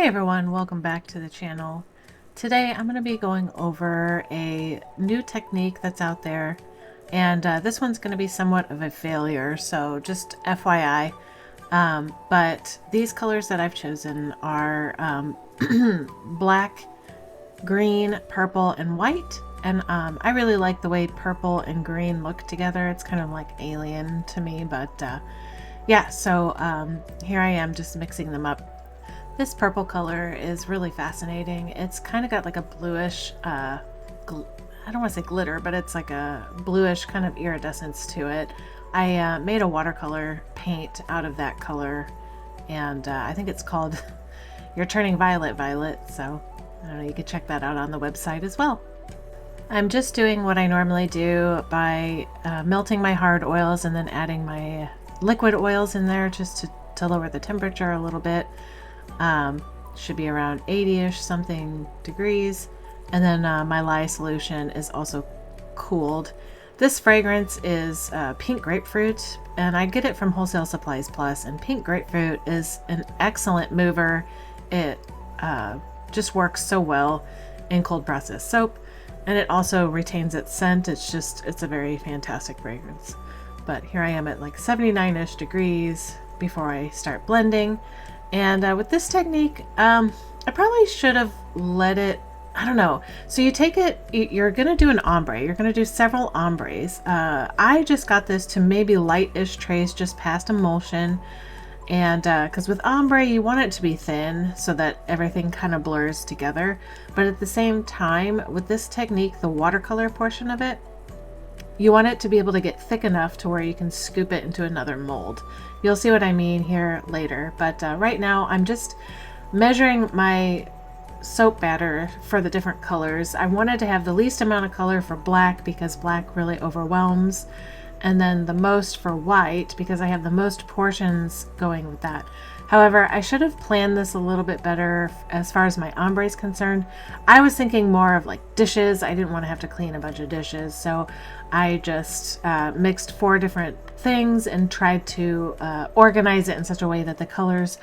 Hey everyone, welcome back to the channel. Today I'm going to be going over a new technique that's out there, and this one's going to be somewhat of a failure, so just FYI. But these colors that I've chosen are black, green, purple, and white. And I really like the way purple and green look together. It's kind of like alien to me, but yeah, so here I am just mixing them up. This purple color is really fascinating. It's kind of got like a bluish, I don't want to say glitter, but it's like a bluish kind of iridescence to it. I made a watercolor paint out of that color, and I think it's called You're Turning Violet Violet, so I don't know, you could check that out on the website as well. I'm just doing what I normally do by melting my hard oils and then adding my liquid oils in there just to lower the temperature a little bit. Should be around 80-ish something degrees, and then my lye solution is also cooled. This fragrance is pink grapefruit, and I get it from Wholesale Supplies Plus, and pink grapefruit is an excellent mover. It just works so well in cold process soap, and it also retains its scent. It's a very fantastic fragrance. But here I am at like 79-ish degrees before I start blending. And with this technique, I probably should have let it, I don't know. So you take it, you're going to do an ombre. You're going to do several ombres. I just got this to maybe light-ish trace just past emulsion. And because with ombre, you want it to be thin so that everything kind of blurs together. But at the same time, with this technique, the watercolor portion of it, you want it to be able to get thick enough to where you can scoop it into another mold. You'll see what I mean here later, but right now I'm just measuring my soap batter for the different colors. I wanted to have the least amount of color for black because black really overwhelms, and then the most for white because I have the most portions going with that. However, I should have planned this a little bit better as far as my ombre is concerned. I was thinking more of like dishes. I didn't want to have to clean a bunch of dishes, so I just mixed 4 different things and tried to organize it in such a way that the colors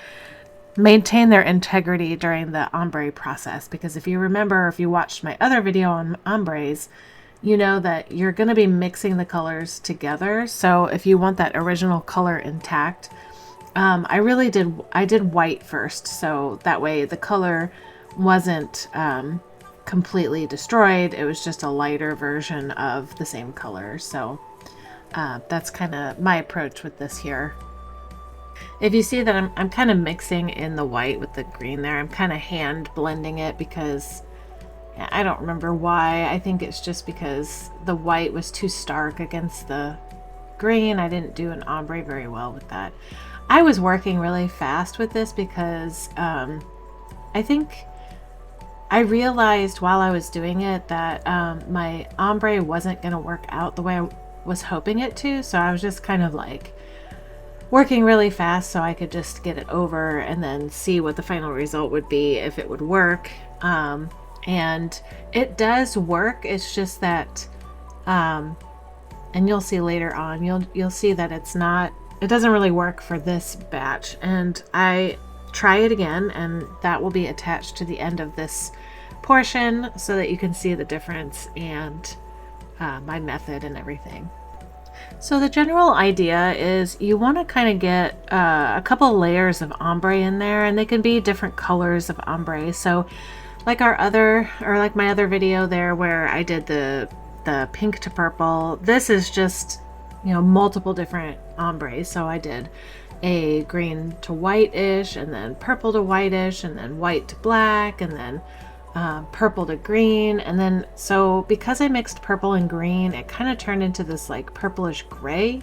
maintain their integrity during the ombre process. Because if you remember, if you watched my other video on ombres, you know that you're going to be mixing the colors together. So if you want that original color intact, I did white first, so that way the color wasn't completely destroyed. It was just a lighter version of the same color. So that's kind of my approach with this here. If you see that I'm kind of mixing in the white with the green there, I'm kind of hand blending it because I don't remember why. I think it's just because the white was too stark against the green. I didn't do an ombre very well with that. I was working really fast with this because I think I realized while I was doing it that my ombre wasn't going to work out the way I was hoping it to. So I was just kind of like working really fast so I could just get it over and then see what the final result would be, if it would work. And it does work. It's just that, and you'll see later on, you'll see that it doesn't really work for this batch. And I try it again, and that will be attached to the end of this portion so that you can see the difference and my method and everything. So the general idea is you want to kind of get a couple layers of ombre in there, and they can be different colors of ombre. So like my other video there where I did the pink to purple, this is just, multiple different ombres. So I did a green to white-ish, and then purple to white-ish, and then white to black, and then purple to green. And then, so because I mixed purple and green, it kind of turned into this like purplish gray.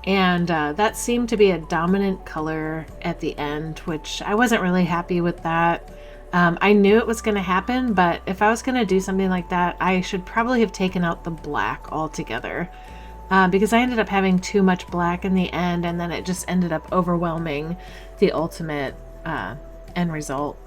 And that seemed to be a dominant color at the end, which I wasn't really happy with that. I knew it was going to happen, but if I was going to do something like that, I should probably have taken out the black altogether. Because I ended up having too much black in the end, and then it just ended up overwhelming the ultimate end result.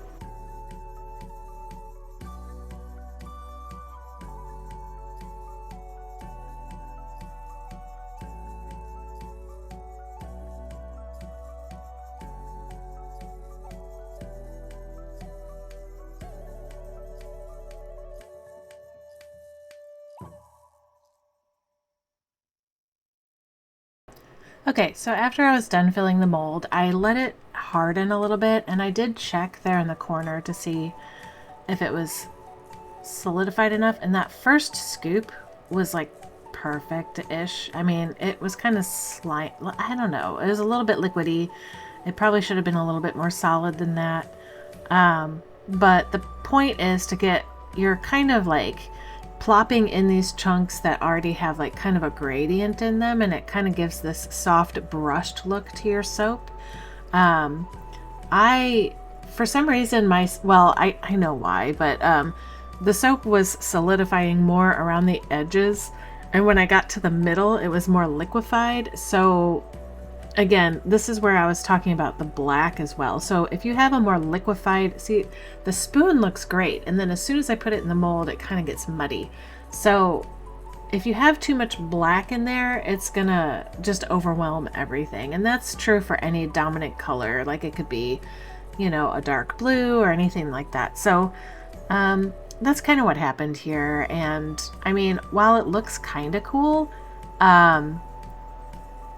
Okay, so after I was done filling the mold, I let it harden a little bit, and I did check there in the corner to see if it was solidified enough, and that first scoop was like perfect-ish. I mean, it was kind of slime. I don't know. It was a little bit liquidy. It probably should have been a little bit more solid than that. But the point is to get, you're kind of like plopping in these chunks that already have like kind of a gradient in them, and it kind of gives this soft brushed look to your soap. For some reason, I know why, but the soap was solidifying more around the edges, and when I got to the middle, it was more liquefied. So again, this is where I was talking about the black as well. So if you have a more liquefied, see, the spoon looks great, and then as soon as I put it in the mold, it kind of gets muddy. So if you have too much black in there, it's gonna just overwhelm everything. And that's true for any dominant color. Like it could be, you know, a dark blue or anything like that. So that's kind of what happened here. And I mean, while it looks kind of cool,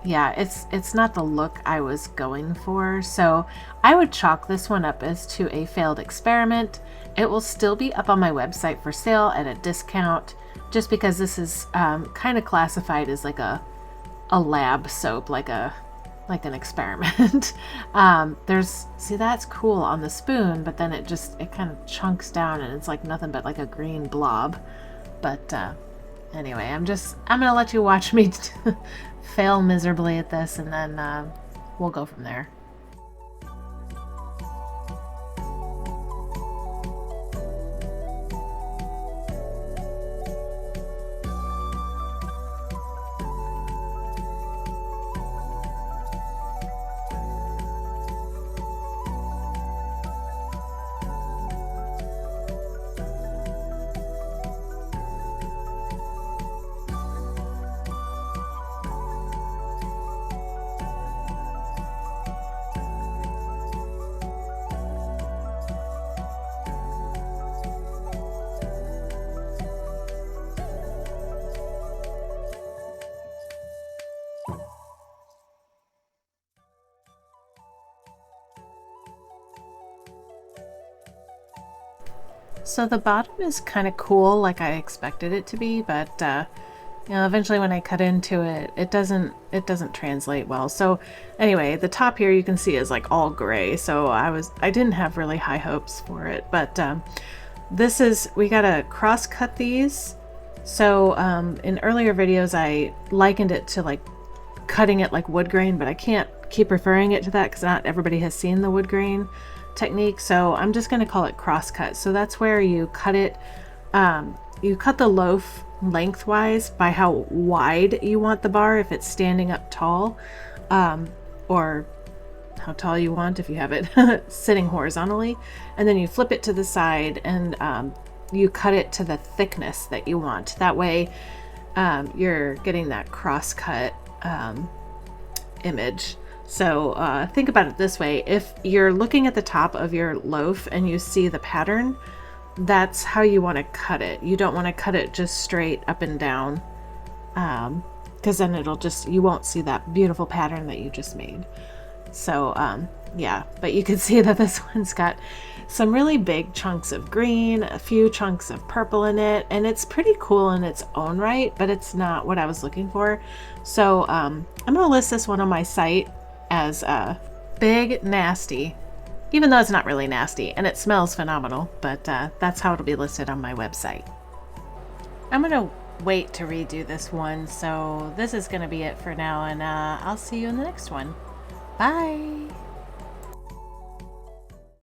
yeah, it's not the look I was going for. So I would chalk this one up as to a failed experiment. It will still be up on my website for sale at a discount, just because this is kind of classified as like a lab soap, like an experiment. See, that's cool on the spoon, but then it kind of chunks down and it's like nothing but like a green blob. But anyway, I'm gonna let you watch me fail miserably at this, and then we'll go from there. So the bottom is kind of cool, like I expected it to be, but you know, eventually when I cut into it, it doesn't translate well. So anyway, the top here you can see is like all gray, so I didn't have really high hopes for it. But we gotta cross cut these. So in earlier videos I likened it to like cutting it like wood grain, but I can't keep referring it to that because not everybody has seen the wood grain technique, so I'm just going to call it cross cut. So that's where you cut it, you cut the loaf lengthwise by how wide you want the bar, if it's standing up tall, or how tall you want if you have it sitting horizontally, and then you flip it to the side, and you cut it to the thickness that you want. That way you're getting that cross cut image. So think about it this way: if you're looking at the top of your loaf and you see the pattern, that's how you want to cut it. You don't want to cut it just straight up and down, because then you won't see that beautiful pattern that you just made. So yeah, but you can see that this one's got some really big chunks of green, a few chunks of purple in it, and it's pretty cool in its own right, but it's not what I was looking for. So I'm gonna list this one on my site as Big Nasty, even though it's not really nasty and it smells phenomenal, but that's how it'll be listed on my website. I'm gonna wait to redo this one, so this is gonna be it for now, and I'll see you in the next one. Bye!